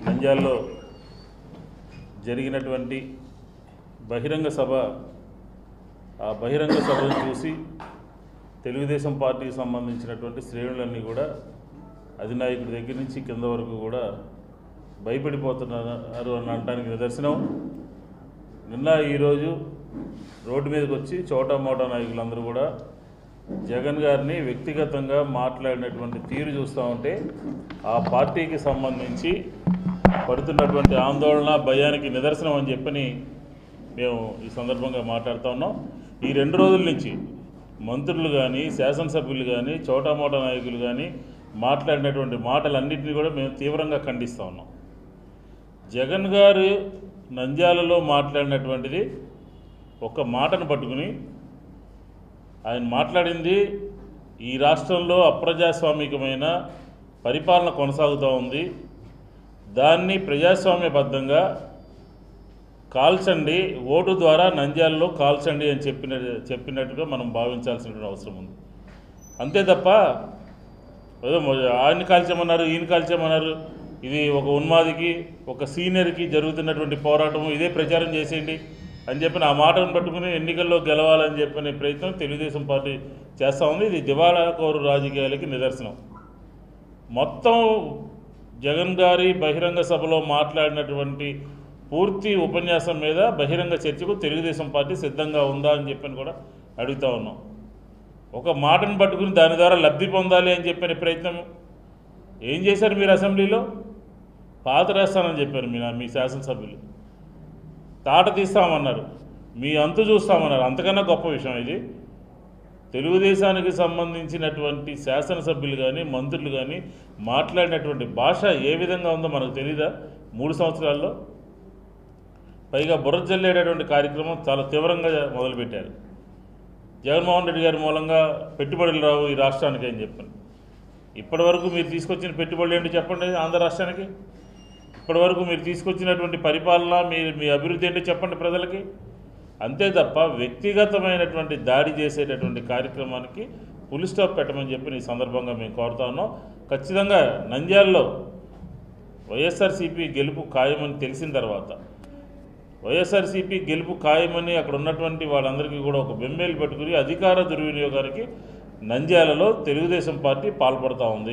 నంద్యాలలో జరిగినటువంటి బహిరంగ సభ ఆ బహిరంగ సభను చూసి తెలుగుదేశం పార్టీకి సంబంధించినటువంటి శ్రేణులన్నీ కూడా అధినాయకుడి దగ్గర నుంచి కింద వరకు కూడా భయపడిపోతున్నారు అని అనడానికి నిదర్శనం. నిన్న ఈరోజు రోడ్డు మీదకి వచ్చి చోటా మోటా నాయకులందరూ కూడా జగన్ గారిని వ్యక్తిగతంగా మాట్లాడినటువంటి తీరు చూస్తూ ఉంటే ఆ పార్టీకి సంబంధించి పడుతున్నటువంటి ఆందోళన భయానికి నిదర్శనం అని చెప్పని మేము ఈ సందర్భంగా మాట్లాడుతూ ఉన్నాం. ఈ 2 రోజుల నుంచి మంత్రులు కానీ శాసనసభ్యులు కానీ చోటా మోటా నాయకులు కానీ మాట్లాడినటువంటి మాటలన్నింటినీ కూడా మేము తీవ్రంగా ఖండిస్తూ ఉన్నాం. జగన్ గారు నంద్యాలలో మాట్లాడినటువంటిది ఒక మాటను పట్టుకుని ఆయన మాట్లాడింది ఈ రాష్ట్రంలో అప్రజాస్వామికమైన పరిపాలన కొనసాగుతూ ఉంది, దాన్ని ప్రజాస్వామ్యబద్ధంగా కాల్చండి, ఓటు ద్వారా నంద్యాలలో కాల్చండి అని చెప్పినట్టుగా మనం భావించాల్సిన అవసరం ఉంది. అంతే తప్ప ఆయన కాల్చమన్నారు ఈయన కాల్చమన్నారు, ఇది ఒక ఉన్మాదికి ఒక సీనియర్కి జరుగుతున్నటువంటి పోరాటము, ఇదే ప్రచారం చేసేయండి అని చెప్పిన ఆ మాటను పట్టుకుని ఎన్నికల్లో గెలవాలని చెప్పిన ప్రయత్నం తెలుగుదేశం పార్టీ చేస్తూ ఉంది. ఇది దివాళాకోరు రాజకీయాలకి నిదర్శనం. మొత్తం జగన్ గారి బహిరంగ సభలో మాట్లాడినటువంటి పూర్తి ఉపన్యాసం మీద బహిరంగ చర్చకు తెలుగుదేశం పార్టీ సిద్ధంగా ఉందా అని చెప్పని కూడా అడుగుతూ ఉన్నాం. ఒక మాటను పట్టుకుని దాని ద్వారా లబ్ధి పొందాలి అని చెప్పిన ప్రయత్నం ఏం చేశారు మీరు? అసెంబ్లీలో పాతరేస్తానని చెప్పారు మీ శాసనసభ్యులు, తాట తీస్తామన్నారు, మీ అంతు చూస్తామన్నారు. అంతకన్నా గొప్ప విషయం ఇది. తెలుగుదేశానికి సంబంధించినటువంటి శాసనసభ్యులు కానీ మంత్రులు కానీ మాట్లాడినటువంటి భాష ఏ విధంగా ఉందో మనకు తెలీదా? 3 సంవత్సరాల్లో పైగా బుర్ర జల్లేటటువంటి కార్యక్రమం చాలా తీవ్రంగా మొదలుపెట్టారు. జగన్మోహన్ రెడ్డి గారి మూలంగా పెట్టుబడులు రావు ఈ రాష్ట్రానికి అని చెప్పాను. ఇప్పటి వరకు మీరు తీసుకొచ్చిన పెట్టుబడులు ఏంటి చెప్పండి ఆంధ్ర రాష్ట్రానికి? ఇప్పటి వరకు మీరు తీసుకొచ్చినటువంటి పరిపాలన మీ అభివృద్ధి ఏంటో చెప్పండి ప్రజలకి. అంతే తప్ప వ్యక్తిగతమైనటువంటి దాడి చేసేటటువంటి కార్యక్రమానికి ఫుల్ స్టాప్ పెట్టమని చెప్పి ఈ సందర్భంగా మేము కోరుతా ఉన్నాం. ఖచ్చితంగా నంద్యాలలో వైఎస్ఆర్సీపీ గెలుపు ఖాయమని తెలిసిన తర్వాత, వైఎస్ఆర్సీపీ గెలుపు ఖాయమని అక్కడ ఉన్నటువంటి వాళ్ళందరికీ కూడా ఒక బెంబేలు పెట్టుకుని అధికార దుర్వినియోగానికి నంద్యాలలో తెలుగుదేశం పార్టీ పాల్పడుతూ ఉంది.